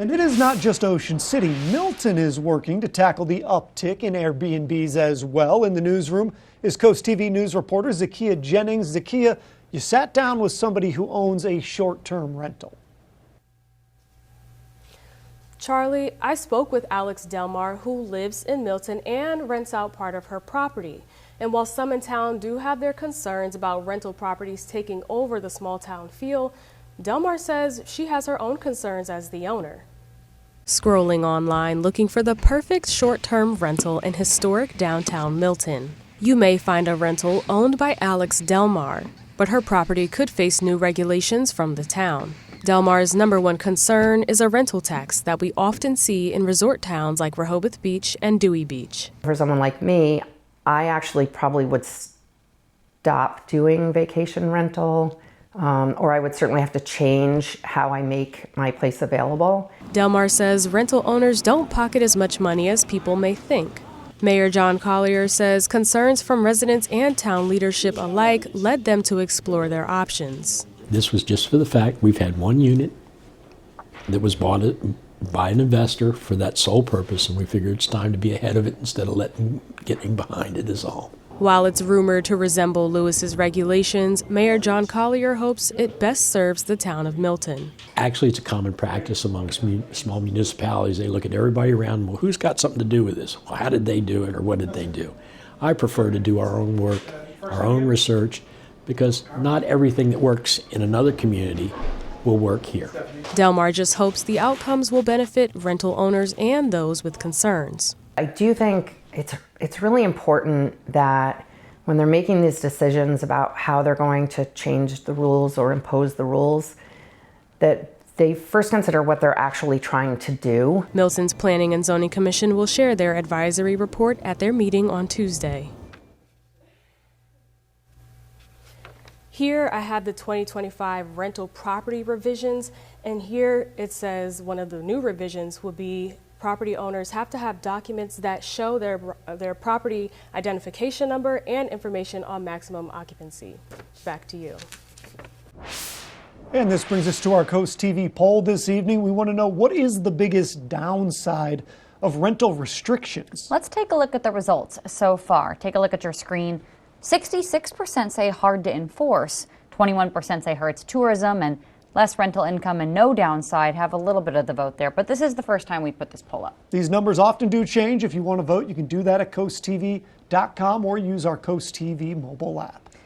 And it is not just Ocean City. Milton is working to tackle the uptick in Airbnbs as well. In the newsroom is Coast TV News reporter Zakiya Jennings. Zakiya, you sat down with somebody who owns a short-term rental. Charlie, I spoke with Alex Delmar, who lives in Milton and rents out part of her property. And while some in town do have their concerns about rental properties taking over the small town feel, Delmar says she has her own concerns as the owner. Scrolling online looking for the perfect short-term rental in historic downtown Milton. You may find a rental owned by Alex Delmar, but her property could face new regulations from the town. Delmar's #1 concern is a rental tax that we often see in resort towns like Rehoboth Beach and Dewey Beach. For someone like me, I actually probably would stop doing vacation rental, or I would certainly have to change how I make my place available. Delmar says rental owners don't pocket as much money as people may think. Mayor John Collier says concerns from residents and town leadership alike led them to explore their options. This was just for the fact we've had one unit that was bought by an investor for that sole purpose, and we figured it's time to be ahead of it instead of getting behind it is all. While it's rumored to resemble Lewis's regulations, Mayor John Collier hopes it best serves the town of Milton. Actually, it's a common practice amongst small municipalities. They look at everybody around them. Well, who's got something to do with this? Well, how did they do it, or what did they do? I prefer to do our own work, our own research, because not everything that works in another community will work here. Delmar just hopes the outcomes will benefit rental owners and those with concerns. I do think it's really important that when they're making these decisions about how they're going to change the rules or impose the rules, that they first consider what they're actually trying to do. Milton's Planning and Zoning Commission will share their advisory report at their meeting on Tuesday. Here I have the 2025 rental property revisions, and here it says one of the new revisions will be property owners have to have documents that show their property identification number and information on maximum occupancy. Back to you. And this brings us to our Coast TV poll this evening. We want to know, what is the biggest downside of rental restrictions? Let's take a look at the results so far. Take a look at your screen. 66% say hard to enforce, 21% say hurts tourism, and less rental income and no downside have a little bit of the vote there. But this is the first time we put this poll up. These numbers often do change. If you want to vote, you can do that at coasttv.com or use our Coast TV mobile app.